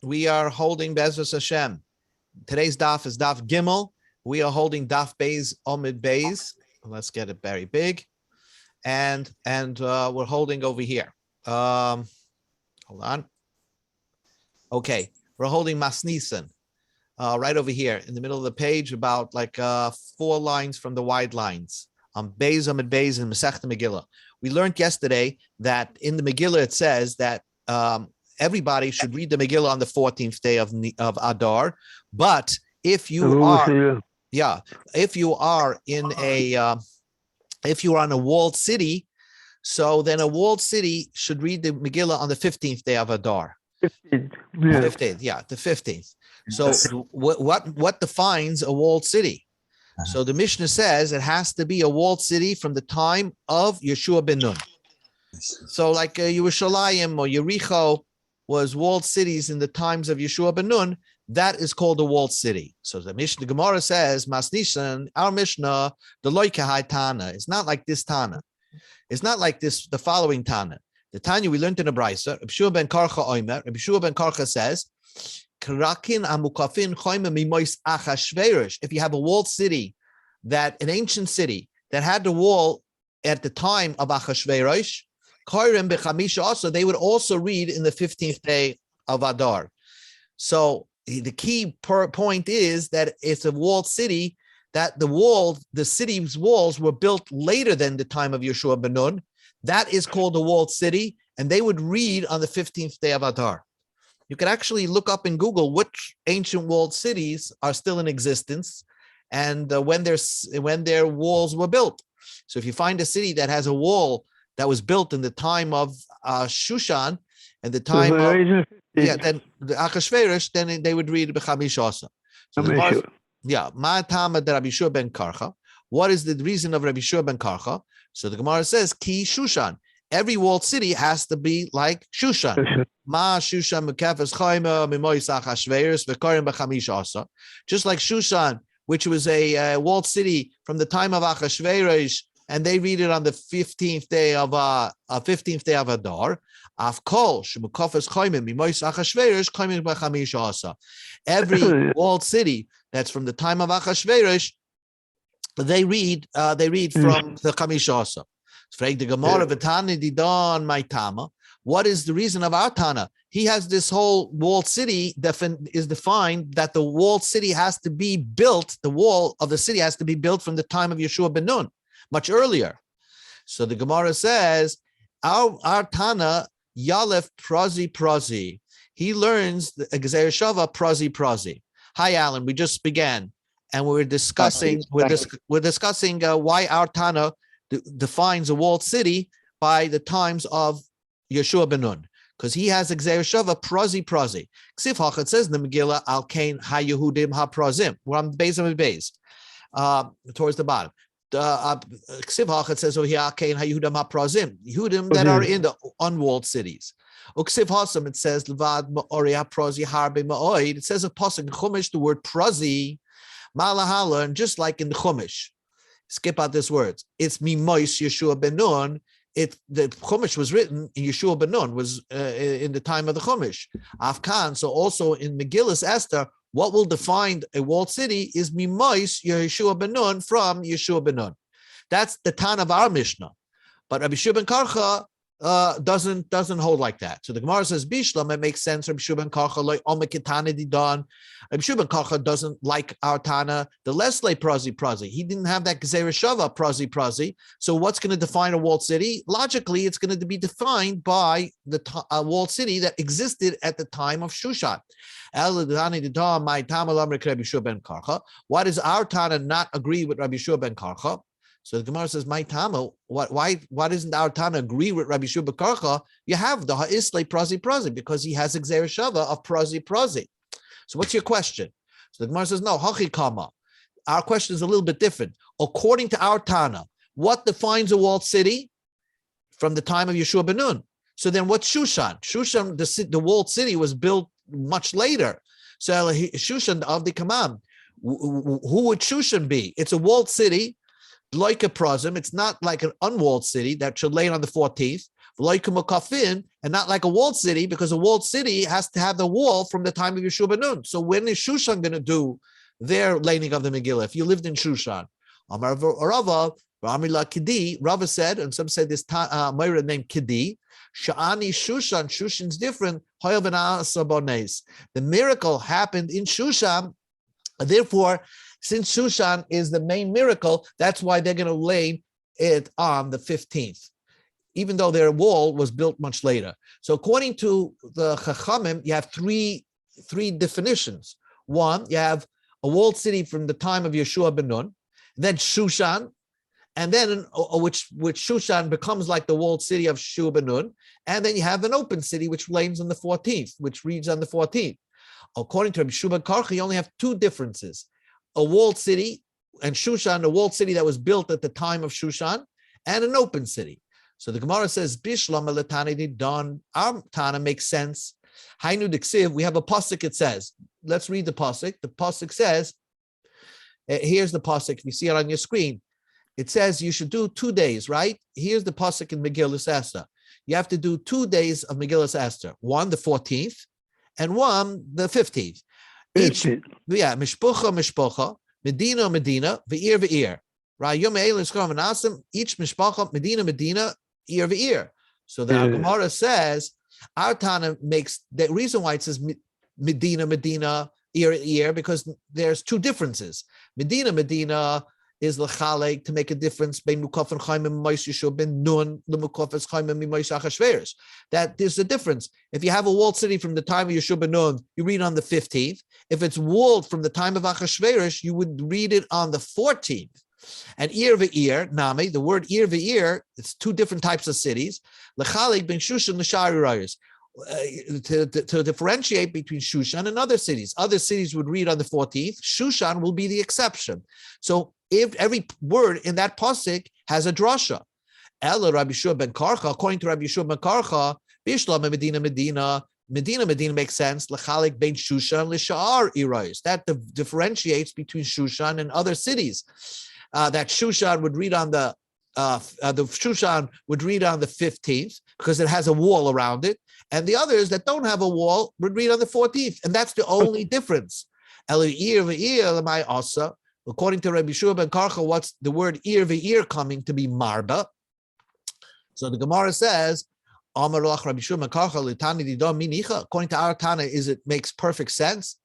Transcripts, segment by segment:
we are holding Bezos Hashem. Today's daf is daf Gimel. We are holding daf Beis Omid Beis. Let's get it very big, and we're holding over here. Hold on. Okay, we're holding Masnisan right over here in the middle of the page, about like 4 lines from the wide lines. Beis Omid Beis in Masechta Megillah. We learned yesterday that in the Megillah it says that everybody should read the Megillah on the 14th day of Adar, but if you are, if you are in a, if you are in a walled city, so then a walled city should read the Megillah on the 15th day of Adar. 15th, yeah. 15th, yeah, the 15th. So what defines a walled city? So the Mishnah says it has to be a walled city from the time of Yeshua ben Nun. So like Yerushalayim or Yericho was walled cities in the times of Yeshua ben Nun, that is called a walled city. So the Mishnah, the Gemara says, Masnishan, our Mishnah, the Loikahai Tana. It's not like this Tana. It's not like this, the following Tana. The Tanya we learned in a Brisa, Yeshua ben Karcha Oimer, Yeshua ben Karcha says, if you have a walled city, that an ancient city that had the wall at the time of Achashverosh, also they would also read in the 15th day of Adar. So the key point is that it's a walled city, that the city's walls were built later than the time of Yeshua ben Nun. That is called a walled city, and they would read on the 15th day of Adar. You can actually look up in Google which ancient walled cities are still in existence and when their walls were built. So if you find a city that has a wall that was built in the time of Shushan and the time of then the Achashverosh, then they would read B'chamish also. So Ma Tama de Rabbi Yeshua ben Karcha. What is the reason of Rabbi Yeshua ben Karcha? So the Gemara says, Ki Shushan. Every walled city has to be like Shushan. Ma Shushan Mekefes Chayma Mimois Achashverosh V'Korim B'chamish also. Just like Shushan, which was a walled city from the time of Achashverosh, and they read it on the 15th day of Adar. Afkol Shemukofes Chayma Mimois Achashverosh Korim B'chamish also. Every walled city that's from the time of Achashverosh, they read from the Chamish also. What is the reason of our Tana? He has this whole walled city is defined that the walled city has to be built, the wall of the city has to be built from the time of Yeshua ben Nun, much earlier. So the Gemara says, our Tana, Yalef Prazi. He learns the Gezer Shava Prazi. Hi, Alan, we just began, and we're discussing why our Tana defines a walled city by the times of Yeshua ben Nun, because he has a Gezer Shava Prazi. Ksiv Hachat says in the Megillah, Al Kain HaYehudim HaPrazim. We're on the base of the base, towards the bottom. Ksiv Hachat says over here, Al Kain HaYehudim HaPrazim, Yehudim that are in the unwalled cities. Uksiv Hasam, it says Levad Ma'ori HaPrazi Harbe Ma'oid. It says a pasuk in Chumash, the word Prazi, Malahala, and just like in the Chumash. Skip out this words. It's Mimois Yeshua ben Nun. The Chumash was written in Yeshua ben Nun, was in the time of the Chumash. Afkan. So also in Megillus Esther, what will define a walled city is Mimois Yeshua ben Nun, from Yeshua ben Nun. That's the Tan of our Mishnah. But Rabbi Yeshua ben Karcha doesn't hold like that. So the Gemara says Bishlam, it makes sense. Rabbi Yeshua ben Karcha like Omekitana Didan. Rabbi Yeshua ben Karcha doesn't like our Tana, the Leslie Prazi. He didn't have that Gezer Shava Prazi. So what's going to define a walled city? Logically, it's going to be defined by the walled city that existed at the time of Shushan. Why does our Tana not agree with Rabbi Yeshua ben Karcha? So the Gemara says, "My Tama, why doesn't our Tana agree with Rabbi Yeshua ben Karcha? You have the Ha'islay Prazi because he has a Gezer Shava of Prazi. So what's your question?" So the Gemara says, "No, Hachi Kama. Our question is a little bit different. According to our Tana, what defines a walled city from the time of Yeshua ben Nun? So then, what's Shushan? Shushan, the walled city, was built much later. So Shushan of the Kamam, who would Shushan be? It's a walled city." Like a prazim, it's not like an unwalled city that should lay on the 14th. and not like a walled city, because a walled city has to have the wall from the time of Yeshua Banun. So when is Shushan going to do their laying of the Megillah? If you lived in Shushan, Amar Rava, Rava said, and some said this Moira named Kidi, Sha'ani Shushan, Shushan's different. The miracle happened in Shushan, therefore, since Shushan is the main miracle, that's why they're going to lay it on the 15th, even though their wall was built much later. So according to the Chachamim, you have three definitions. One, you have a walled city from the time of Yeshua Banun, then Shushan, and then which Shushan becomes like the walled city of Yeshua Banun, and then you have an open city which reigns on the 14th, which reads on the 14th. According to Yeshua ben Karcha, you only have two differences: a walled city and Shushan, a walled city that was built at the time of Shushan, and an open city. So the Gemara says, Bishlam Elatani Don, our Tana makes sense. Hainu Diksiv, we have a pasuk, it says. Let's read the pasuk. The pasuk says, here's the pasuk, if you see it on your screen. It says you should do 2 days, right? Here's the pasuk in Megillah Esther. You have to do 2 days of Megillah Esther. One, the 14th, and one, the 15th. Each, mishpocha, Medina, ve'ir. Right? Each mishpacha, Medina, ear. So the Gemara says, our Tana makes the reason why it says Medina, ear, because there's two differences. Medina is l'chalek to make a difference between Mukaf and Chaim and Mois Yeshua ben Nun, the Mukaf is Chaim and Mois Achashverosh. That there's a difference. If you have a walled city from the time of Yeshua ben Nun, you read on the 15th. If it's walled from the time of Achashverosh, you would read it on the 14th. And ve'ir, nami, the word ve'ir, it's two different types of cities. L'chalek ben Shushan l'shari rayos. To differentiate between Shushan and other cities. Other cities would read on the 14th. Shushan will be the exception. So if every word in that pasuk has a drasha. Ella Rabbi Yeshua ben Karcha, according to Rabbi Yeshua ben Karcha, Bishlam Medina makes sense. L'chalik ben Shushan l'sha'ar irais. That differentiates between Shushan and other cities. That Shushan would read on the Shushan would read on the 15th because it has a wall around it, and the others that don't have a wall would read on the 14th, and that's the only difference. According to Rabbi Yeshua ben Karcha, what's the word ve'ir coming to be marba? So the Gemara says, according to our Tana, it makes perfect sense.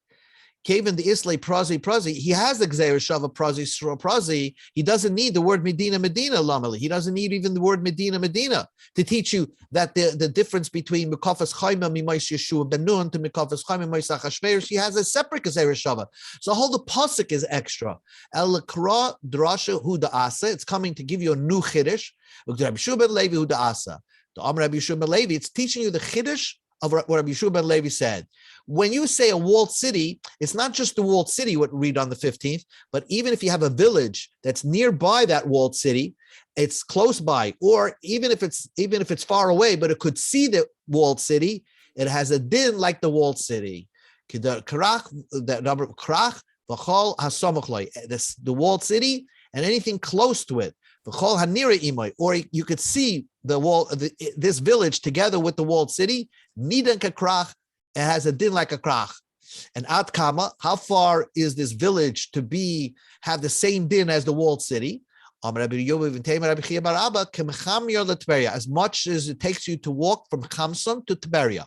Kevin the Islay prazi, he has the Gzeir Shava prazi. He doesn't need the word Medina lamali. He doesn't need even the word Medina to teach you that the difference between Mekafas Chaima Mimais Yeshua Banun to Mekafas Chaima Mimais Achashverosh, he has a separate Gzeir Shava. So the whole pasuk is extra. El Kra Drasha Huda Asa. It's coming to give you a new chiddush. Rabbi Yeshua ben Levi Huda Asa. The Amr Rabbi Yeshua ben Levi. It's teaching you the chiddush of what Rabbi Yeshua ben Levi said. When you say a walled city, it's not just the walled city what we read on the 15th, but even if you have a village that's nearby that walled city, it's close by, or even if it's far away, but it could see the walled city, it has a din like the walled city. The walled city and anything close to it. Or you could see the wall, this village together with the walled city. Nidan kakrach, it has a din like a krach. And at kama, how far is this village to have the same din as the walled city? As much as it takes you to walk from Chamson to Tiberia.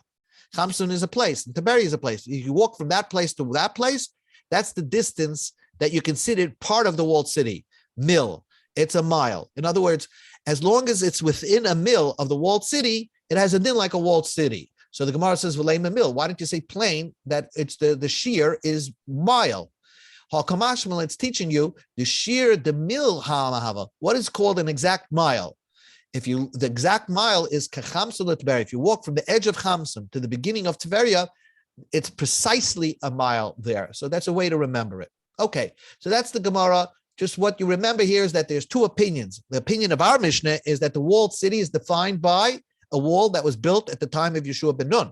Chamson is a place, and Tiberia is a place. If you walk from that place to that place, that's the distance that you consider part of the walled city. Mil, it's a mile. In other words, as long as it's within a mil of the walled city, it has a din like a walled city. So the Gemara says, "V'leim mil." Why don't you say plain that it's the shear is mile? Hakamashmal, it's teaching you the shear the mil hamahava. What is called an exact mile? The exact mile is kachamson Tiberia. If you walk from the edge of Chamson to the beginning of Tiberia, it's precisely a mile there. So that's a way to remember it. Okay, so that's the Gemara. Just what you remember here is that there's two opinions. The opinion of our Mishnah is that the walled city is defined by a wall that was built at the time of Yeshua ben Nun.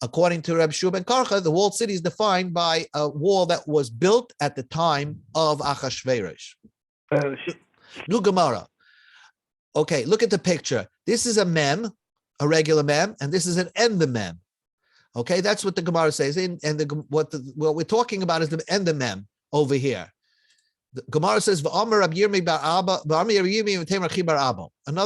According to Rabbi Yeshua ben Karcha, the walled city is defined by a wall that was built at the time of Achashverosh. New Gemara. Okay, look at the picture. This is a mem, a regular mem, and this is an end the mem. Okay, that's what the Gemara says. What we're talking about is the end the mem over here. The Gemara says, another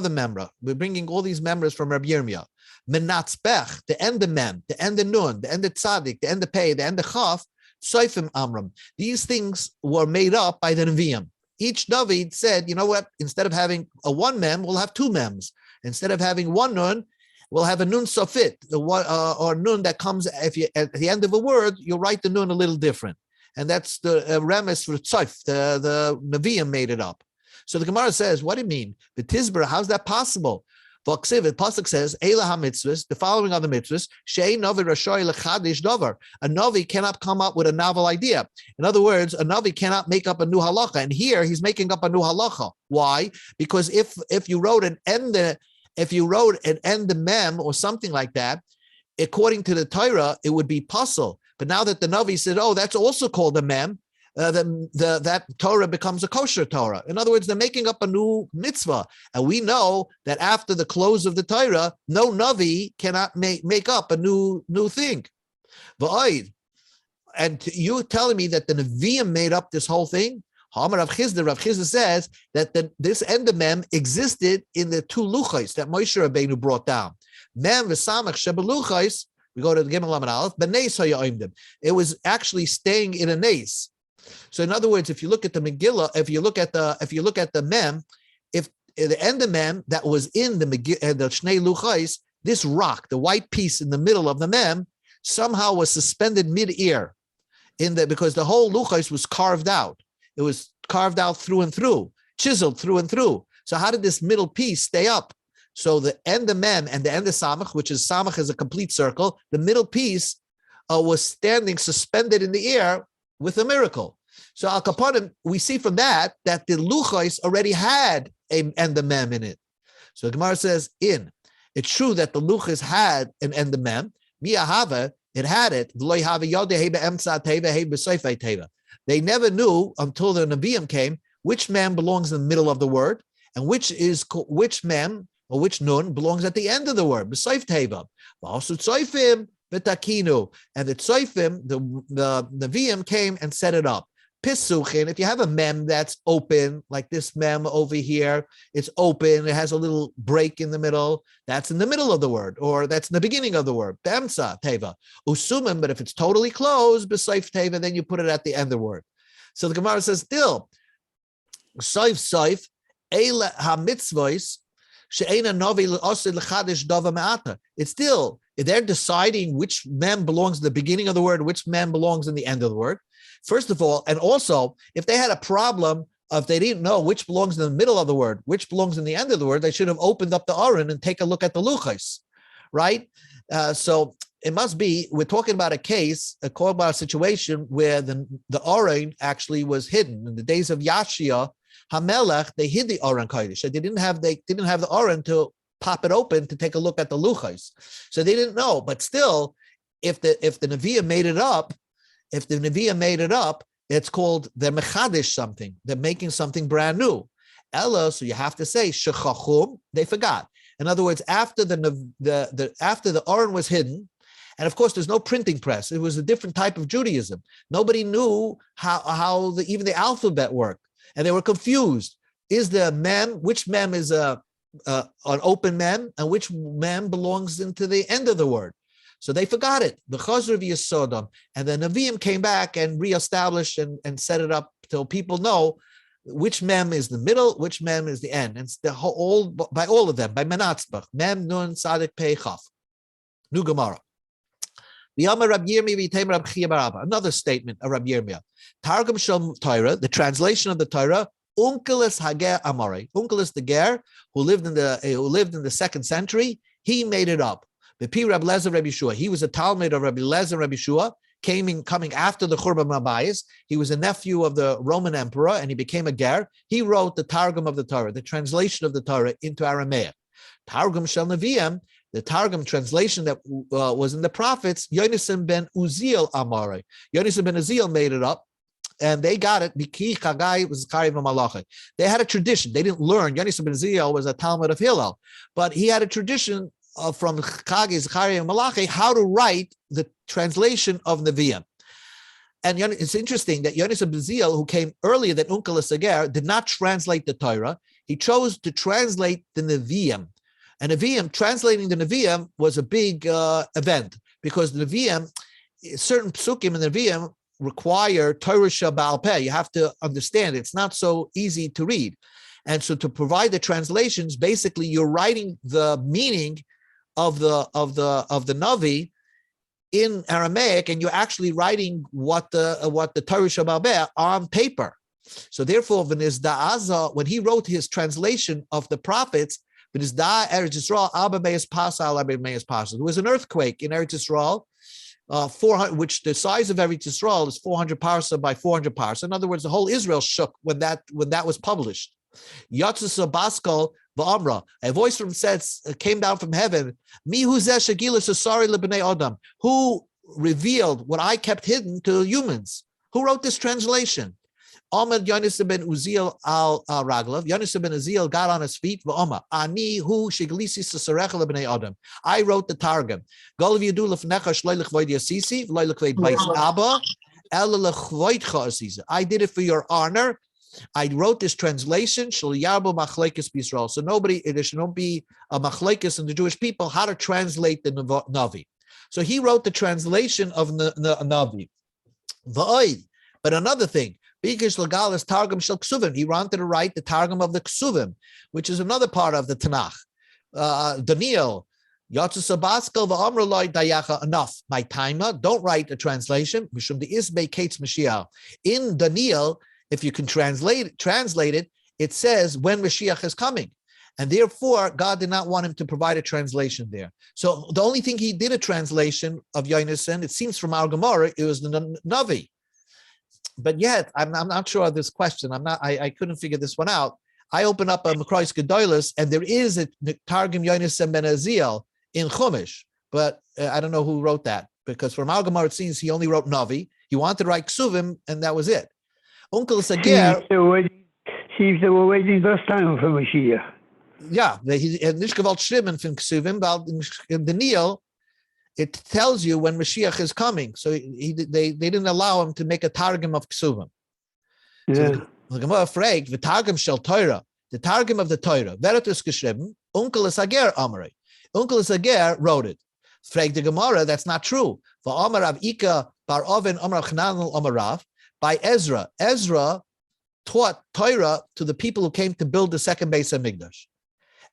memra. We're bringing all these members from Rabbi Yirmiyah. Menatzbech, the end the mem, the end the nun, the end the tzadik, the end the pei, the end the chaf, soifim amram. These things were made up by the Nevi'im. Each Navi said, you know what? Instead of having a one mem, we'll have two mems. Instead of having one nun, we'll have a nun sofit, or nun that comes if you at the end of a word, you'll write the nun a little different. And that's the remes for tzoif. The Nevi'im made it up. So the Gemara says, what do you mean? The Tizbra, how's that possible? The Pasuk says, Eila ha-mitzvahs, the following are the mitzvahs, She'ei Navi Rashoy L'chadish Davar. A Navi cannot come up with a novel idea. In other words, a Navi cannot make up a new halacha. And here he's making up a new halacha. Why? Because if you wrote an end the mem or something like that, according to the Torah, it would be puzzle. But now that the Navi said, oh, that's also called a mem, that Torah becomes a kosher Torah. In other words, they're making up a new mitzvah. And we know that after the close of the Torah, no Navi cannot make up a new thing. And you telling me that the Nevi'im made up this whole thing? Rav Chizda says that this endemem existed in the two luchos that Moshe Rabbeinu brought down. Mem v'samach shebeluchos. We go to the Gimel Lamed Aleph. B'neis hayoimdim. It was actually staying in a nace. So in other words, if you look at the Megillah, if you look at the mem, if the endemem that was in the Shnei Luchos, this rock, the white piece in the middle of the mem, somehow was suspended mid-ear because the whole Luchos was carved out. It was carved out through and through, chiseled through and through. So how did this middle piece stay up? So the end of mem and the end of samach, which is samach is a complete circle, the middle piece was standing suspended in the air with a miracle. So al kaponim, we see from that the luchos already had a end of mem in it. So the Gemara says, it's true that the luchos had an end of mem. Miyahava, it had it. They never knew until the Nevi'im came which mem belongs in the middle of the word and which mem or which nun belongs at the end of the word. B'soif teva. Also tzoifim b'takinu. And the tzoifim, the Nevi'im came and set it up. Pisuchin, if you have a mem that's open, like this mem over here, it's open, it has a little break in the middle, that's in the middle of the word, or that's in the beginning of the word. B'emsa teva. Usumim, but if it's totally closed, b'soif teva, then you put it at the end of the word. So the Gemara says, still, soif, eila ha-mitzvos, she'ena novi l'osid l'chadish dava me'ata. It's still, they're deciding which mem belongs in the beginning of the word, which mem belongs in the end of the word. First of all, and also, if they had a problem, if they didn't know which belongs in the middle of the word, which belongs in the end of the word, they should have opened up the Aron and take a look at the Luchos, right? So it must be, we're talking about a situation where the Aron actually was hidden. In the days of Yashia, Hamelech, they hid the Aron Kodesh. They didn't have the Aron to pop it open to take a look at the Luchos. So they didn't know, but still, if the Nevi'im made it up, it's called they're mechadish something. They're making something brand new. Ella, so you have to say shechachum. They forgot. In other words, after the Aron was hidden, and of course there's no printing press. It was a different type of Judaism. Nobody knew how even the alphabet worked, and they were confused. Is the mem? Which mem is an open mem, and which mem belongs into the end of the word? So they forgot it. The Chazar of Yesodam, and the Nevi'im came back and reestablished and set it up till people know which mem is the middle, which mem is the end. And it's by all of them, by Menatzbach, mem, nun, sadik, pei, chaf. New Gemara. Another statement of Rabbi Yirmiyah. Targum Shel Torah, the translation of the Torah, Unkelis Hager Amare. Unkelis the Ger, who lived in the 2nd century, he made it up. The P. Rabbi Lezer Rabbi Yeshua. He was a Talmud of Rabbi Lezer Rabbi Yeshua, coming after the Churban Mabayis. He was a nephew of the Roman emperor, and he became a ger. He wrote the Targum of the Torah, the translation of the Torah into Aramaic. Targum Shel Nevi'im, the Targum translation that was in the prophets, Yonasan ben Uziel Amare. Yonasan ben Uziel made it up, and they got it. Biki Chagai was Kariv Malacha. They had a tradition. They didn't learn. Yonasan ben Uziel was a Talmud of Hillel, but he had a tradition from Chagi, Zechariah, and Malachi how to write the translation of Nevi'im. And it's interesting that Yonis Bezil, who came earlier than Unkel Sager, did not translate the Torah. He chose to translate the Nevi'im. And Nevi'im, translating the Nevi'im was a big event, because the Nevi'im, certain psukim in the Nevi'im require Torah Shabal Peh. You have to understand it's not so easy to read. And so to provide the translations, basically you're writing the meaning of the Navi in Aramaic, and you're actually writing what the Torah Shabal Peh on paper. So therefore, when he wrote his translation of the prophets, there was an earthquake in Eretz Yisrael, 400, which the size of Eretz Yisrael is 400 parsa by 400 parsa. In other words, the whole Israel shook when that was published. Yatzis Baskal v'amra, a voice from came down from heaven. Mihu zeh shegilas asari lebnei adam, who revealed what I kept hidden to humans. Who wrote this translation? Ahmed Yonis ben Uziel al Raglav. Yonis ben Uziel got on his feet. V'oma ani hu sheglisi sasarecha lebnei adam. I wrote the Targum. Gol v'yadu lefnecha shloy lechvoid yasisi v'loy lechvoid bais abba ela lechvoidcha asisa. I did it for your honor. I wrote this translation, so nobody, there should not be a machlekes in the Jewish people how to translate the Navi. So he wrote the translation of the Navi. But another thing, he wanted to write the Targum of the Ksuvim, which is another part of the Tanakh. Daniel, enough. My timer, don't write a translation. In Daniel, if you can translate it, it says when Mashiach is coming. And therefore, God did not want him to provide a translation there. So the only thing he did a translation of Yonason, it seems from our Gemara, it was the Navi. But yet, I'm not sure of this question. I couldn't figure this one out. I open up a Makrois Gedolos, and there is a Targum Yonason ben Aziel in Chumash, but I don't know who wrote that, because from our Gemara, it seems he only wrote Navi. He wanted to write Ksuvim, and that was it. Uncle Sager. Seems they were waiting this time for Mashiach. Yeah, nicht gewollt schreiben von Ksuvim, weil in Daniel it tells you when Mashiach is coming. So they didn't allow him to make a targum of Ksuvim. Yeah. So the Gemara fragt, the targum shel Torah, the targum of the Torah, wer hat es geschrieben? Uncle Sager Amrei. Uncle Sager wrote it. Fragt the Gemara, that's not true. For Amar Rav Ika bar Oven Amar Chananel Amar Rav. By Ezra. Ezra taught Torah to the people who came to build the second base of Mikdash.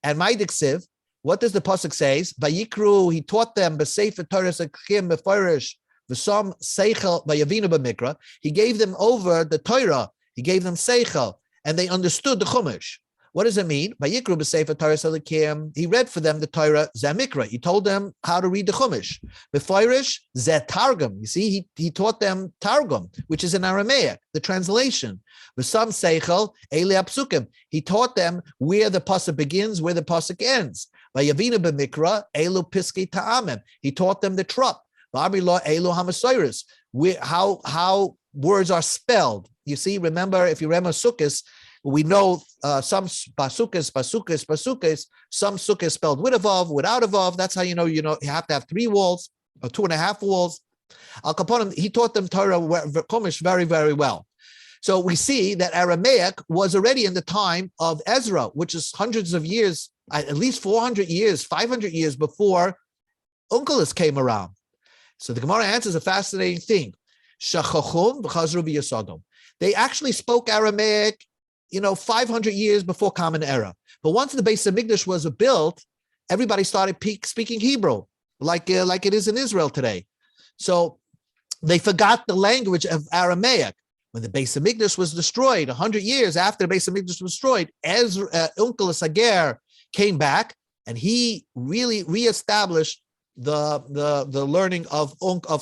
And Maidiksiv, what does the pasuk say? Vayikru, he taught them b'sefer Torah sekim b'farish v'som seichel v'yavinu b'mikra. He gave them over the Torah. He gave them seichel, and they understood the Chumash. What does it mean? Vayikru b'sefer Torah sekim. He read for them the Torah zemikra. He told them how to read the Chumash. B'farish zeh targum. You see, he taught them targum, which is in Aramaic, the translation. V'sam seichel ele apsukim. He taught them where the pasuk begins, where the pasuk ends. Vayavinu b'mikra elu piskei ta'amim. He taught them the trup. V'amilo elu hamasoyrus. How words are spelled. You see, remember, if you remember Sukkos, we know some basukas, some sukkahs spelled with a vav, without a vav. That's how you know you have to have 3 walls or 2.5 walls. Al Kaponim, he taught them Torah Chumash very, very well. So we see that Aramaic was already in the time of Ezra, which is hundreds of years, at least 400 years, 500 years before Onkelos came around. So the Gemara answers a fascinating thing. Shachachum v'chazru b'yasodom. They actually spoke Aramaic 500 years before Common Era. But once the base of Mikdash was built, everybody started speaking Hebrew, like it is in Israel today. So they forgot the language of Aramaic. When the base of Mikdash was destroyed, 100 years after the base of Mikdash was destroyed, Uncle Sager came back, and he really reestablished the learning of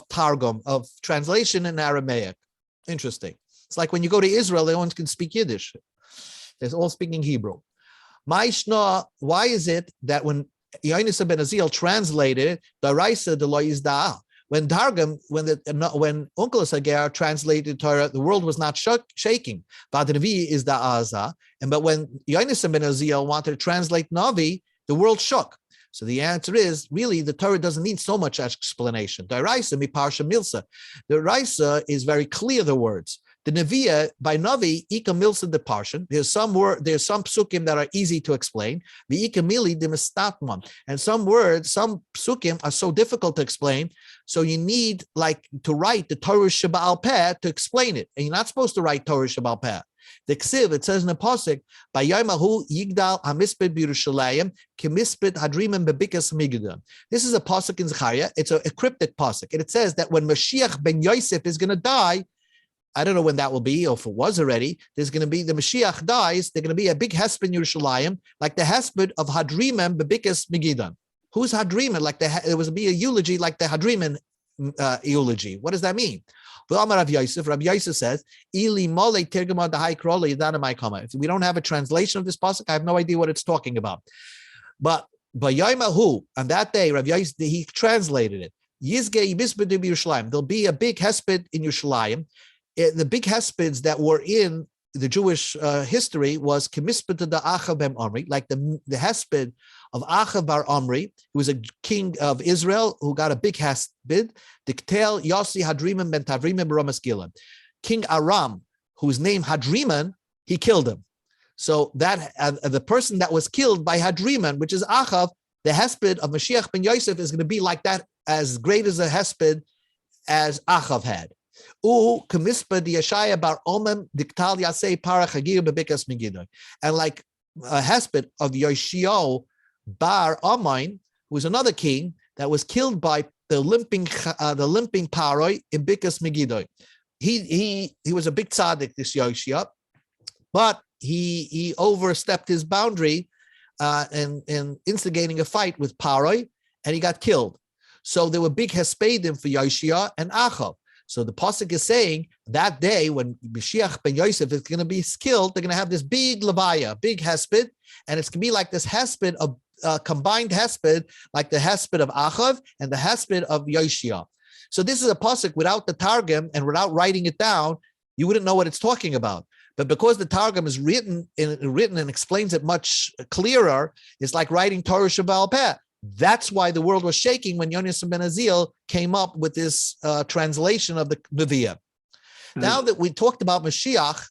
Targum, of translation in Aramaic. Interesting. It's like when you go to Israel, no one can speak Yiddish. They're all speaking Hebrew. Ma'ishna, why is it that when Yonis ben Aziel translated the Raisa de Lo Yizda'ah, when Targum, when Uncle Sager translated Torah, the world was not shaking. But when Yonis ben Aziel wanted to translate Navi, the world shook. So the answer is, really, the Torah doesn't need so much explanation. The Raisa is very clear, the words. The Nevi'ah, by Navi, Ika Milsa the Parshan. There's some psukim that are easy to explain. The Ika Mili the Mistatman. And some words, some psukim are so difficult to explain. So you need to write the Torah Sheba'al Peh to explain it. And you're not supposed to write Torah Sheba'al Peh. The Ksiv, it says in the Pasuk, by Yaimahu Yigdal Hamispid Birushalayim, Kemispid Hadrimim Bebikas Migdal. This is a Pasuk in Zechariah. It's a cryptic Pasuk. And it says that when Mashiach ben Yosef is going to die, I don't know when that will be, or if it was already, there's going to be, the Mashiach dies, there's going to be a big hesped in Yerushalayim, like the hesped of Hadrimim Bebikas Megidon. Who's Hadrimim? There was be a eulogy like the Hadrimim eulogy. What does that mean? Well, Rabbi Yosef says, if we don't have a translation of this pasuk, I have no idea what it's talking about. But on that day, Rabbi Yosef, he translated it. There'll be a big hesped in Yerushalayim. The big hespeds that were in the Jewish history was Kemisped the Achav ben Omri, like the hesped of Achav bar Omri, who was a king of Israel who got a big hesped. Diktel Yossi Hadriman ben Tavriman b'Ramas Gilead. King Aram, whose name Hadriman, he killed him. So that the person that was killed by Hadriman, which is Achav, the hesped of Mashiach ben Yosef is going to be like that, as great as a hesped as Achav had. And like a hesped of Yoshio bar Amain, who was another king that was killed by the limping paroi in Bikas Megiddo. He was a big tzaddik, this Yoshia, but he overstepped his boundary in instigating a fight with paroi, and he got killed. So there were big hespedim for Yoshia and Achav. So the pasuk is saying that day when Mashiach ben Yosef is going to be killed, they're going to have this big levaya, big hesped, and it's going to be like this hesped of combined hesped, like the hesped of Achav and the hesped of Yoshia. So this is a pasuk without the targum and without writing it down, you wouldn't know what it's talking about. But because the targum is written and explains it much clearer, it's like writing Torah Sheba'al Peh. That's why the world was shaking when Yonasan ben Azil came up with this translation of the Nevi'ah. Now that we talked about Mashiach,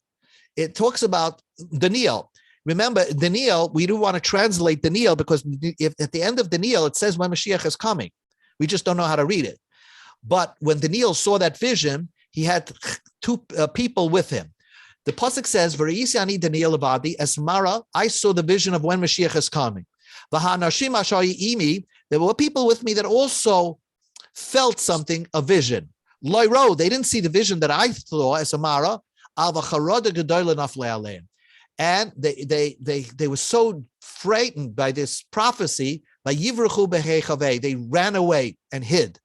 it talks about Daniel. Remember, Daniel, we do want to translate Daniel because if at the end of Daniel, it says when Mashiach is coming. We just don't know how to read it. But when Daniel saw that vision, he had two people with him. The pasuk says, "V're'isi Daniel avadi esmara." I saw the vision of when Mashiach is coming. There were people with me that also felt something, a vision. Loiro, they didn't see the vision that I saw as Amara. And they were so frightened by this prophecy. They ran away and hid.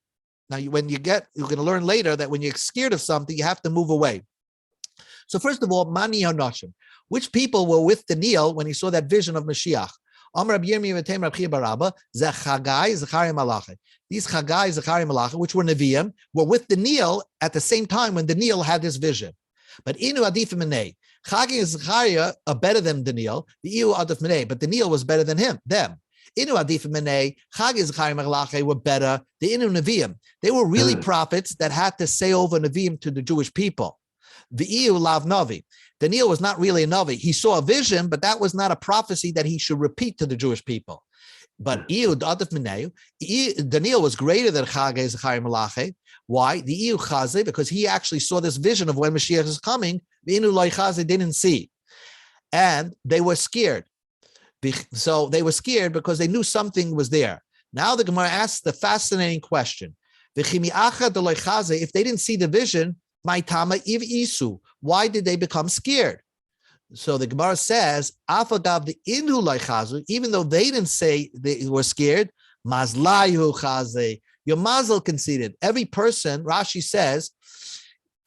Now, you're going to learn later that when you're scared of something, you have to move away. So first of all, Mani Hanoshim. Which people were with Daniel when he saw that vision of Mashiach? These Chagai, Zechariah, Malachi, which were Nevi'im, were with Daniel at the same time when Daniel had this vision. But Inu Adif Menei, Chagai and Zechariah are better than Daniel. The Iu Adif Menei, but Daniel was better than them. Inu Adif Menei, Chagai and Zechariah, Malachi were better. The Inu Nevi'im, they were really prophets that had to say over Nevi'im to the Jewish people. The Iu Lav Navi. Daniel was not really a Navi. He saw a vision, but that was not a prophecy that he should repeat to the Jewish people. But Daniel was greater than Chagai, Zechariah, Malachi. Why? The Iu Chaze, because he actually saw this vision of when Mashiach is coming. The Inu Loi Chaze didn't see. And they were scared. So they were scared because they knew something was there. Now the Gemara asks the fascinating question. If they didn't see the vision, why did they become scared? So the Gemara says, even though they didn't say they were scared, your mazel conceded. Every person, Rashi says,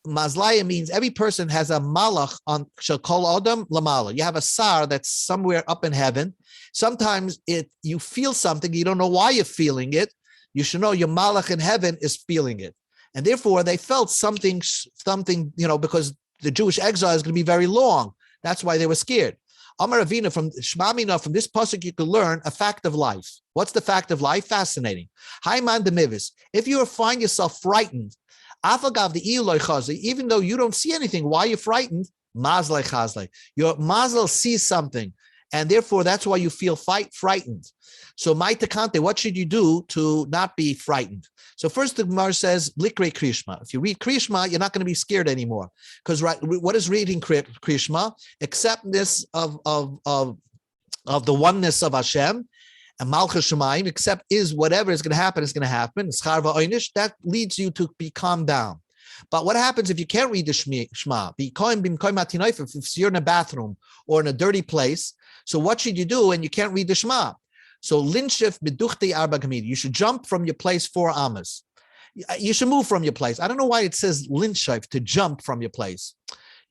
mazlaya means every person has a malach on shakol adam lamala. You have a sar that's somewhere up in heaven. Sometimes you feel something, you don't know why you're feeling it. You should know your malach in heaven is feeling it. And therefore, they felt something, because the Jewish exile is going to be very long. That's why they were scared. Amar Ravina, from Shmamina, from this pasuk you can learn a fact of life. What's the fact of life? Fascinating. Haiman demivis. If you find yourself frightened, afagav the iloy chazi, even though you don't see anything, why are you frightened? Mazlei chazlei. Your mazel sees something, and therefore that's why you feel frightened. So, Maitakante, what should you do to not be frightened? So, first the Gemara says, Blikre Krishma. If you read Krishma, you're not going to be scared anymore. Because what is reading Krishma? Acceptance of the oneness of Hashem, and Malchus Shemayim, except is whatever is going to happen is going to happen. That leads you to be calmed down. But what happens if you can't read the Shema? If you're in a bathroom or in a dirty place, so what should you do when you can't read the Shema? So linshif beduchti arba gamid. You should jump from your place 4 amas. You should move from your place. I don't know why it says linshif, to jump from your place.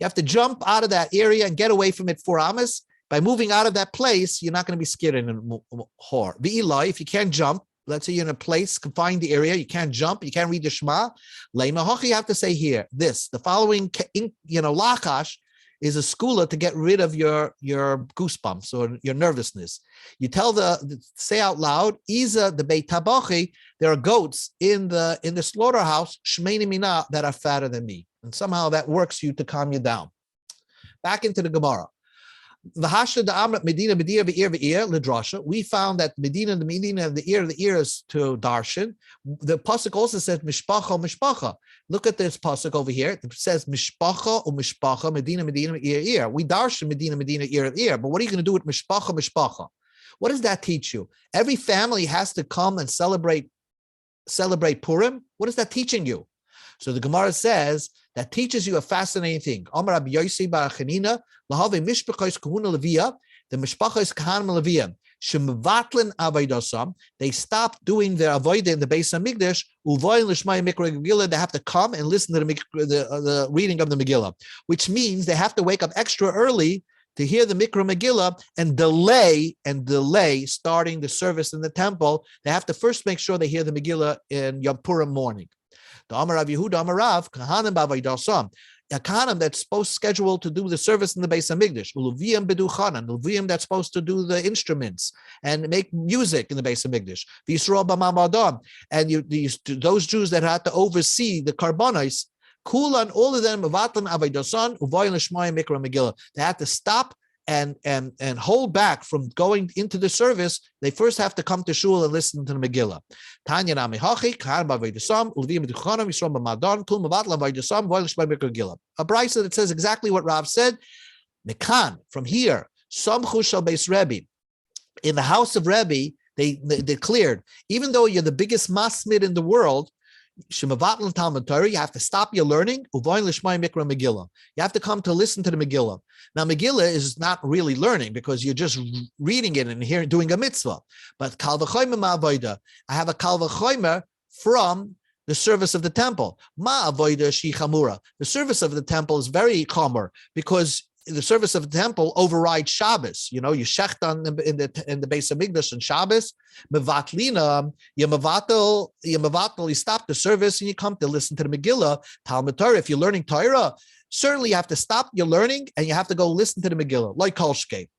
You have to jump out of that area and get away from it 4 amas. By moving out of that place, you're not going to be scared anymore. If you can't jump, let's say you're in a place, confined the area, you can't jump, you can't read the Shema. You have to say here, the following, lakash is a skula to get rid of your goosebumps or your nervousness. You tell say out loud, Iza the Beit Tabachi, there are goats in the slaughterhouse, Shmeini Mina, that are fatter than me. And somehow that works you to calm you down. Back into the Gemara. We found that Medina, the ear is to darshan. The pasuk also says mishpacha. Look at this pasuk over here. It says mishpacha or mishpacha, Medina, ear. We darshan Medina, ear. But what are you going to do with mishpacha? What does that teach you? Every family has to come and celebrate Purim. What is that teaching you? So the Gemara says that teaches you a fascinating thing. Amar Rabbi Yossi bar Chanina, lahave mishpachos kahuna levia, the mishpachos kahanim levia, shemvatlin avaydosam. They stop doing their avodah in the Beis Hamikdash. Uvoyin l'shmai mikra Megillah. They have to come and listen to the reading of the Megillah, which means they have to wake up extra early to hear the Mikra Megillah and delay starting the service in the temple. They have to first make sure they hear the Megillah in Yom Purim morning. The Amar Rav Yehuda Amar Rav Kahanim b'avaydasam, a kahanim that's scheduled to do the service in the Beis Hamikdash. Uluviyim beduchanan, uluviyim that's supposed to do the instruments and make music in the Beis Hamikdash. V'yisrael b'mamadam, and those Jews that had to oversee the karbonos, kulan, all of them avatlan avaydasan uvayin l'shmayim mikra Megillah. They had to stop and hold back from going into the service. They first have to come to shul and listen to the Megillah. Tanya namihachi kahan b'avaydasam ulviyim b'duchanam yisrael b'madan kul mavatlan avaydasam uvayin l'shmayim mikra Megillah. A brisa that says exactly what Rav said. Mekan, from here, samchu shel beis Rebbe, in the house of Rebbe, they declared, even though you're the biggest masmid in the world, you have to stop your learning. You have to come to listen to the Megillah. Now, Megillah is not really learning because you're just reading it and hearing, doing a mitzvah. But kal v'chomer ma'avoda, I have a kal v'chomer from the service of the temple. Ma'avoda shi chamura. The service of the temple is very chomer because the service of the temple overrides Shabbos. You shecht on in the Beis Hamikdash on Shabbos. Mevatlina, you stop the service and you come to listen to the Megillah. Talmud Torah, if you're learning Torah, certainly you have to stop your learning and you have to go listen to the Megillah, like Kolshke.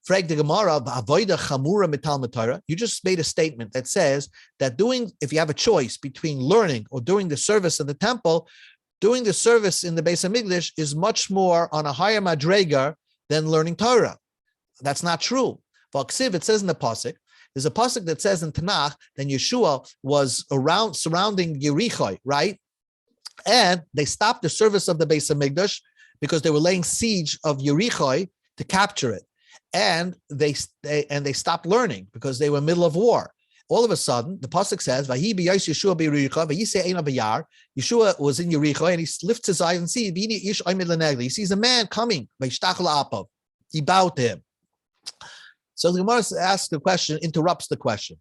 Frag the Gemara, avoida chamura mitalmud Torah. You just made a statement that says that if you have a choice between learning or doing the service in the temple, doing the service in the Beis Hamikdash is much more on a higher madrega than learning Torah. That's not true. V'aksiv, it says in the pasuk. There's a pasuk that says in Tanakh that Yeshua was surrounding Yericho, right? And they stopped the service of the Beis Hamikdash because they were laying siege of Yericho to capture it, and they stopped learning because they were in the middle of war. All of a sudden, the pasuk says, Yeshua was in Yericho, and he lifts his eyes and sees, he sees a man coming. He bowed to him. So the Gemara asks the question, interrupts the question.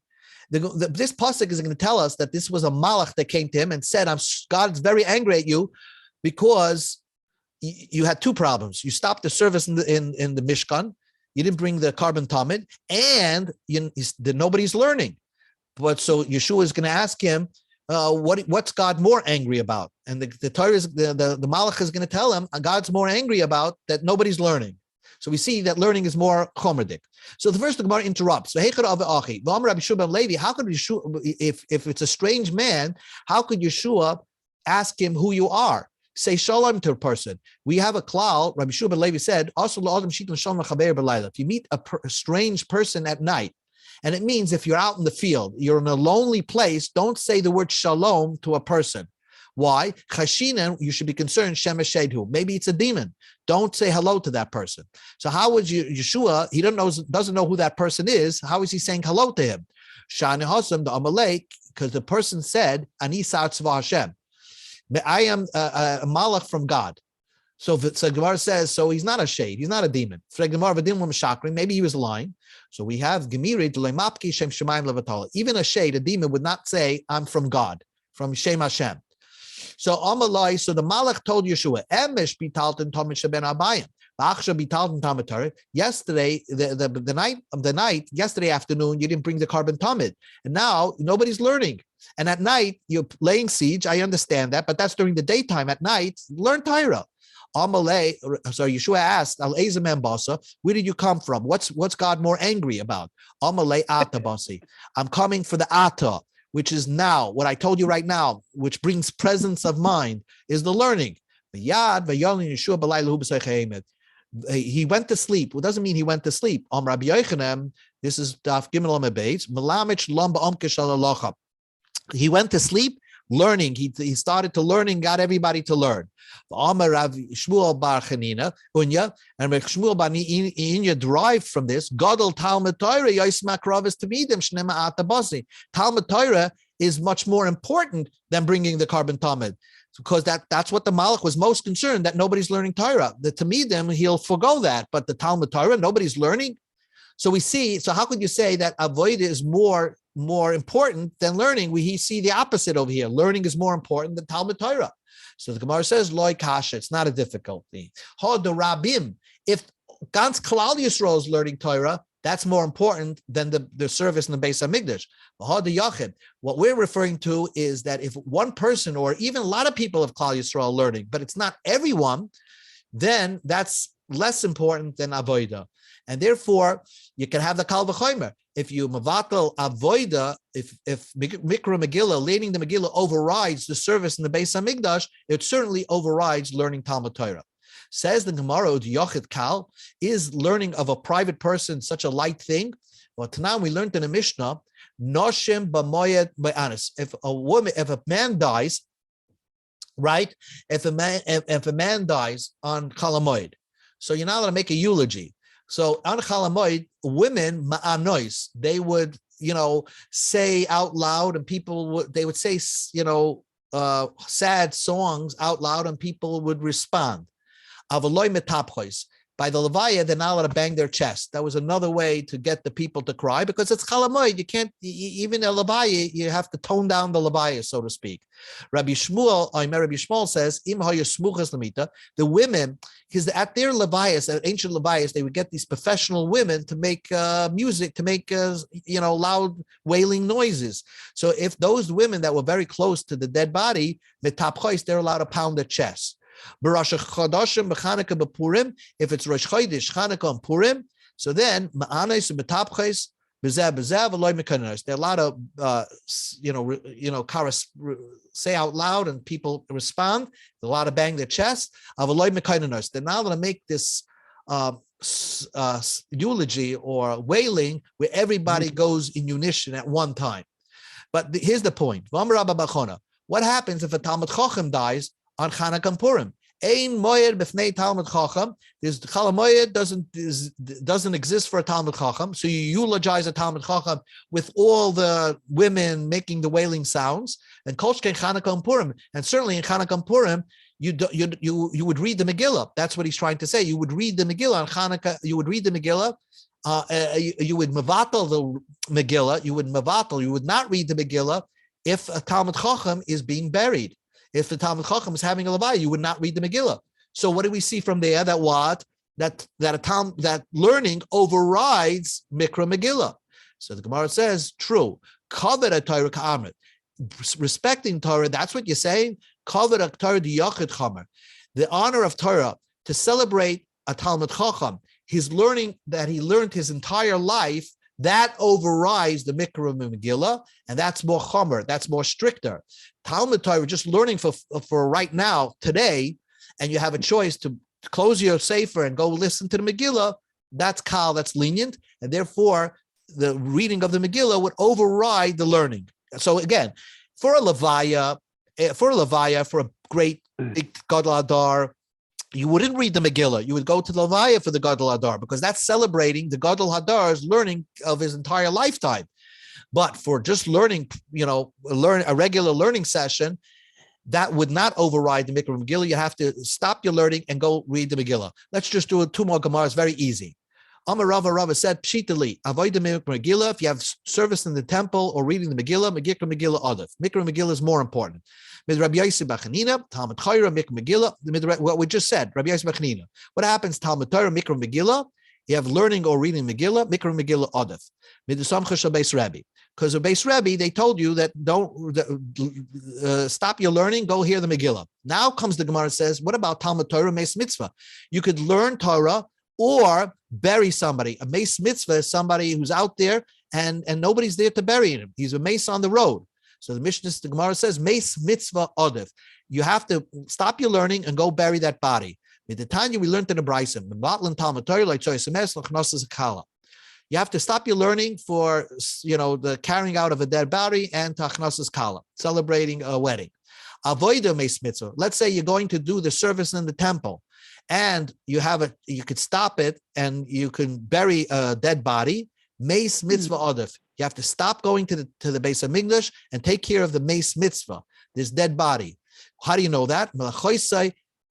This pasuk is going to tell us that this was a malach that came to him and said, God's very angry at you because you had 2 problems. You stopped the service in the Mishkan, you didn't bring the carbon tamid, and nobody's learning. But so Yeshua is going to ask him, what's God more angry about? And the Torah is the Malach is going to tell him, God's more angry about that nobody's learning. So we see that learning is more chomerdik. So the first Gemara interrupts. How could Yeshua, if it's a strange man, how could Yeshua ask him who you are? Say shalom to a person. We have a klal. Rabbi Yeshua ben Levi said, if you meet a strange person at night, and it means if you're out in the field, you're in a lonely place, don't say the word shalom to a person. Why? Chashinen, you should be concerned, shemeshedhu. Maybe it's a demon. Don't say hello to that person. So how would Yeshua, he doesn't know who that person is, how is he saying hello to him? Shani Hasam, the Amalek, because the person said, Ani Tzva Hashem. I am a malach from God. So Gemara says, so he's not a shade, he's not a demon. Maybe he was lying. So we have Gemiri, even a shade, a demon would not say, I'm from God, from Shem Hashem. So Amalai, so the Malach told Yeshua, yesterday, the night, yesterday afternoon, you didn't bring the carbon tamid. And now nobody's learning. And at night, you're laying siege. I understand that, but that's during the daytime. At night, learn Torah. Amalei, so Yeshua asked, Al Ezemem Basa, where did you come from? What's God more angry about? Amalei Ata Basi. I'm coming for the Ata, which is now, what I told you right now, which brings presence of mind, is the learning. He went to sleep. What doesn't mean he went to sleep. Rabbi Yochanan, this is Daf Gimel Amabeit, Melamich Lamba Omkesh Alalacha. He went to sleep learning. He started to learn and got everybody to learn. Amar Rav Shmuel Bar Chanina, Unya, and Rav Shmuel Bar Inya derived from this, Gadol Talmud Torah, Yismak Ravis Tamidim, Shnema Atabasi. Talmud Torah is much more important than bringing the carbon Talmud. Because that's what the Malach was most concerned, that nobody's learning Torah. The Tamidim, he'll forgo that, but the Talmud Torah, nobody's learning. So we see, so how could you say that avoid is more important than learning? We see the opposite over here. Learning is more important than Talmud Torah. So the Gemara says, Loi kasha, it's not a difficulty. Ha the Rabim, if Gans Kalal Yisrael is learning Torah, that's more important than the service in the Beis HaMikdash. Ha the Yachid, what we're referring to is that if one person or even a lot of people of Kalal Yisrael learning, but it's not everyone, then that's less important than avoida. And therefore, you can have the Kal V'chomer. If you mavatal avoida, if Mikra Megillah, learning the Megillah overrides the service in the Beis HaMikdash, it certainly overrides learning Talmud Torah. Says the Gemara, Yochid Kal, is learning of a private person such a light thing? Well, now we learned in the Mishnah, Noshim B'moyed B'anis. If a man dies, right? If a man dies on Chalamoid, so you're not allowed to make a eulogy. So on Chalamoid, women ma'anois, they would, say out loud, and they would say, sad songs out loud, and people would respond. Avaloi metapchois. By the Levaya, they're not allowed to bang their chest. That was another way to get the people to cry, because it's Chalamoid. You can't, even a Levaya, you have to tone down the Levaya, so to speak. Rabbi Shmuel says, the women, because at their Levias, at ancient Levias, they would get these professional women to make music, to make, loud wailing noises. So if those women that were very close to the dead body, they're allowed to pound their chest. If it's Rosh Chodesh, Chanukah, and Purim, so then ma'anes and metapches bezev aloy mekanos. They're allowed to, say out loud, and people respond. They're allowed to bang their chest. Aloy mekanos. They're not allowed to make this eulogy or wailing where everybody goes in unison at one time. But here's the point. What happens if a Talmud Chacham dies on Chanukah and Purim? Ein moed b'fnei Talmud Chacham. This Chalamoyed doesn't exist for a Talmud Chacham. So you eulogize a Talmud Chacham with all the women making the wailing sounds. And Kolshke Chanukah and Purim. And certainly in Chanukah and Purim, you would read the Megillah. That's what he's trying to say. You would read the Megillah on Chanukah. You would read the Megillah. You would mevatel the Megillah. You would not read the Megillah if a Talmud Chacham is being buried. If the Talmud Chacham is having a Levaya, you would not read the Megillah. So what do we see from there? That learning overrides Mikra Megillah. So the Gemara says, true. Kavod HaTorah ka'amrit. Respecting Torah, that's what you're saying. Kavod HaTorah d'yachid chamer. The honor of Torah, to celebrate a Talmud Chacham, his learning that he learned his entire life, that overrides the Mikra Megillah, and that's more chomer, that's more stricter. Talmud Torah, just learning for right now, today, and you have a choice to close your sefer and go listen to the Megillah, that's kal, that's lenient, and therefore the reading of the Megillah would override the learning. So again, for a levaya, for a great big Gadol Hadar, you wouldn't read the Megillah. You would go to the levaya for the Gadol Hadar, because that's celebrating the Gadol Hadar's learning of his entire lifetime. But for just learning, learn a regular learning session, that would not override the Mikra Megillah. You have to stop your learning and go read the Megillah. Let's just do 2 more Gemaras, very easy. Amar Rava said, Pshitali, avoid the Mikra Megillah. If you have service in the temple or reading the Megillah, Megillah Adif. Mikra Megillah is more important. Rabbi Yosef Bachanina, Talmud Chayra, Mikra Megillah. What we just said, Rabbi Yosef Bachanina. What happens? Talmud Torah, Mikra Megillah. You have learning or reading Megillah, Mikra Megillah Adif. Midasamcha Shabbeis Rebbe. Because of Beis Rebbe, they told you that don't stop your learning, go hear the Megillah. Now comes the Gemara and says, what about Talmud Torah, Meis Mitzvah? You could learn Torah or bury somebody. A Meis Mitzvah is somebody who's out there and nobody's there to bury him. He's a mace on the road. So the Mishnah, the Gemara says, Meis Mitzvah Odif. You have to stop your learning and go bury that body. With the Tanya, we learned in the Braisim, Talmud Torah, like you have to stop your learning for, the carrying out of a dead body and tachnasas kala, celebrating a wedding. Avoida meis mitzvah. Let's say you're going to do the service in the temple, and you could stop it and you can bury a dead body. Meis mitzvah odif. You have to stop going to the Beis Hamikdash and take care of the meis mitzvah, this dead body. How do you know that?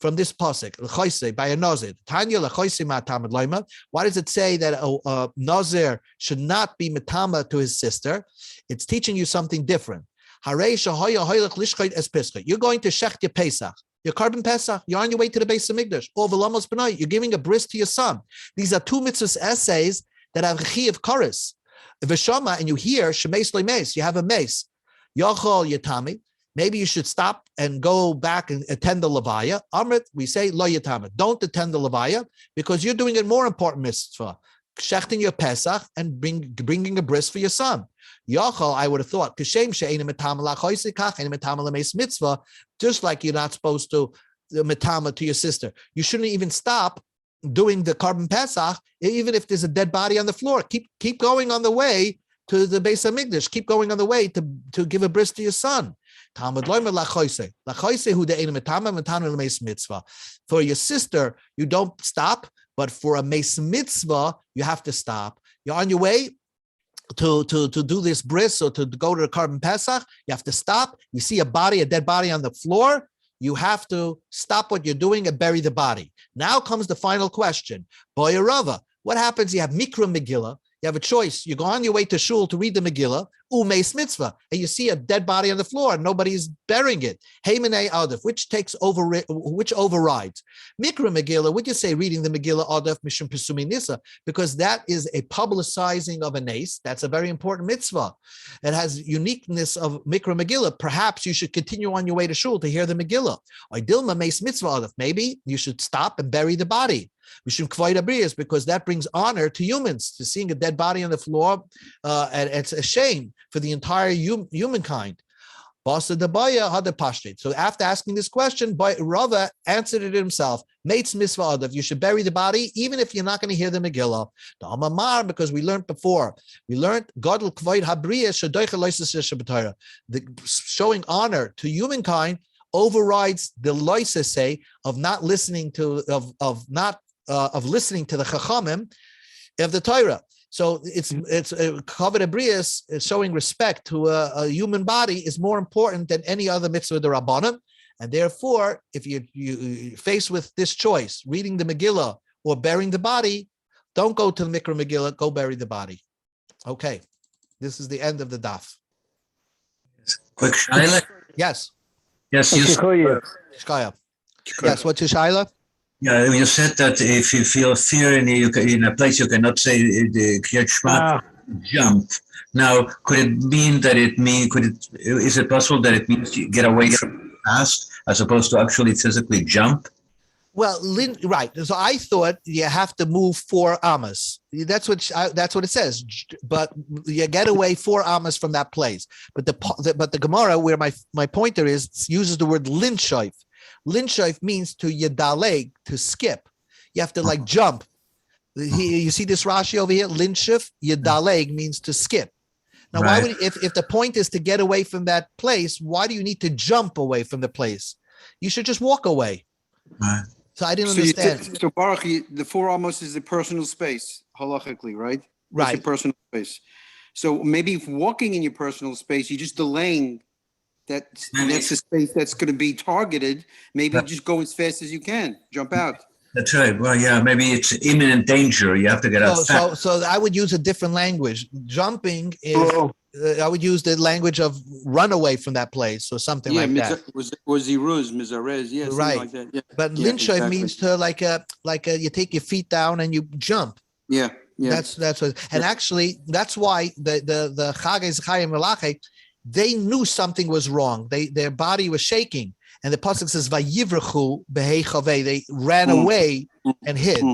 From this pasuk, by a nazir. Tanya laima. Why does it say that a nazir should not be metama to his sister? It's teaching you something different. You're going to shech your Pesach, your carbon Pesach. You're on your way to the Beis Hamikdash. Or v'lamos b'nai. You're giving a bris to your son. These are 2 mitzvahs essays that have chi of chorus. V'shama, and you hear shemeis lemeis. You have a mace. Yachol yatami. Maybe you should stop and go back and attend the Levaya. Amrit, we say, lo yatama. Don't attend the Levaya because you're doing a more important mitzvah, shechting your Pesach and bringing a bris for your son. Yachal, I would have thought, mitzvah, just like you're not supposed to metama to your sister. You shouldn't even stop doing the carbon Pesach, even if there's a dead body on the floor. Keep going on the way to the Beis Hamikdash. Keep going on the way to give a bris to your son. For your sister, you don't stop, but for a meis mitzvah, you have to stop. You're on your way to do this bris or to go to the carbon Pesach, you have to stop. You see a dead body on the floor, you have to stop what you're doing and bury the body. Now comes the final question. Boy Rava, what happens? You have Mikra Megillah. You have a choice. You go on your way to shul to read the Megillah, meis mitzvah, and you see a dead body on the floor and nobody's burying it. Heimenei adif, which overrides? Mikra Megillah, would you say reading the Megillah adif mishum pesumi nisa? Because that is a publicizing of a nace. That's a very important mitzvah. It has uniqueness of Mikra Megillah. Perhaps you should continue on your way to shul to hear the Megillah. Or dilma meis mitzvah adif. Maybe you should stop and bury the body. Because that brings honor to humans, to seeing a dead body on the floor, and it's a shame for the entire humankind. So after asking this question, Rava answered it himself. Mates mitzvah, you should bury the body, even if you're not going to hear the Megillah. Because we learned before. We learned showing honor to humankind overrides the loisa say of not listening to of listening to the chachamim of the Torah. So it's kavod abrius, showing respect to a human body is more important than any other mitzvah the Rabbanan. And therefore, if you faced with this choice, reading the Megillah or burying the body, don't go to the Mikra Megillah, go bury the body. Okay, this is the end of the daf. Quick shaila. Yes. Yes, Shkaya. Yes, what's your shaila? Yeah, you said that if you feel fear in a place, you cannot say the Kriyat Shema, jump. Now, could it mean that is it possible that it means you get away from the past as opposed to actually physically jump? Well, right. So I thought you have to move 4 amas. That's what it says. But you get away 4 amas from that place. But the Gemara, where my pointer is, uses the word linshoif. Linshoif means to yedaleg, to skip. You have to like jump. You see this Rashi over here, linshif, yedaleg means to skip. Now, why would if the point is to get away from that place, why do you need to jump away from the place? You should just walk away. Right. So I didn't understand. So Baruch, the 4 amos is the personal space, halachically, right? Right. It's your personal space. So maybe if walking in your personal space, you're just delaying that's the space that's going to be targeted. Maybe just go as fast as you can. Jump out. That's right. Well, yeah, maybe it's imminent danger. You have to get out. So I would use a different language. Jumping is, I would use the language of run away from that place or something like that. Was ziruz, mizarez, yeah, Right. like that. Yeah. But linshoif means to like you take your feet down and you jump. Yeah. That's what, and actually that's why the Chagei Zechayim Melache, they knew something was wrong. Their body was shaking. And the pasuk says, "Vayivrechu behei chavei." They ran away and hid.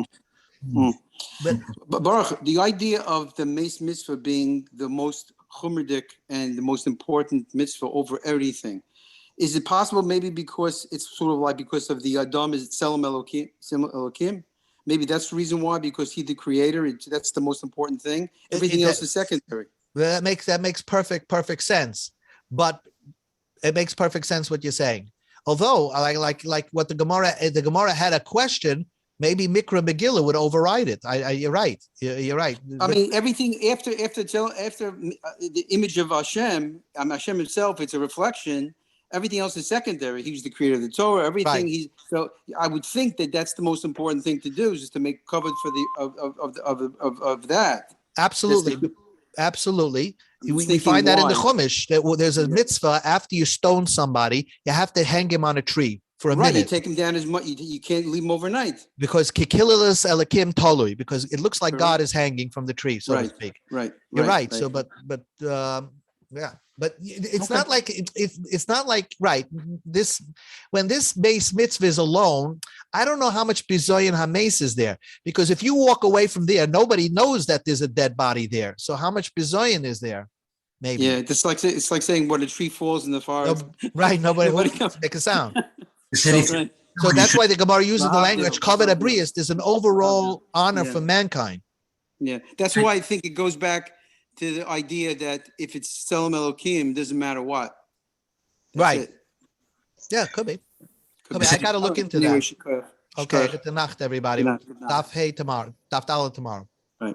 But Baruch, the idea of the Meis Mitzvah being the most chumrdik and the most important mitzvah over everything, is it possible maybe because it's sort of like because of the Adam is Tzelem Elokim? Maybe that's the reason why, because he's the creator. That's the most important thing. Everything else is secondary. That makes perfect sense. But it makes perfect sense what you're saying. Although, like what the Gemara had a question, maybe Mikra Megillah would override it. You're right. You're right. I mean, everything after the image of Hashem, Hashem himself, it's a reflection. Everything else is secondary. He's the creator of the Torah. Everything right. So I would think that that's the most important thing to do, is just to make covered for the of that. Absolutely. Absolutely. We find that in the Chumash, that there's a mitzvah after you stone somebody, you have to hang him on a tree for a minute. You take him down as much. You can't leave him overnight. Because kikililas elakim tolui, because it looks like God is hanging from the tree, so to speak. Right. You're right. So, but it's not like it's not like this when this base mitzvah is alone. I don't know how much bizoyin hames is there, because if you walk away from there, nobody knows that there's a dead body there. So how much bizoyin is there? Maybe. Yeah, it's like saying when a tree falls in the forest. Right. Nobody make a sound. So that's why the Gemara uses the language kavod abrius. There's an overall honor for mankind. Yeah, that's why I think it goes back to the idea that if it's Tzelem Elokim, it doesn't matter what. Right. Yeah, could be. I got to look into that. Okay, good night, everybody. Daf Hey tomorrow. Daf Dalet tomorrow. Right.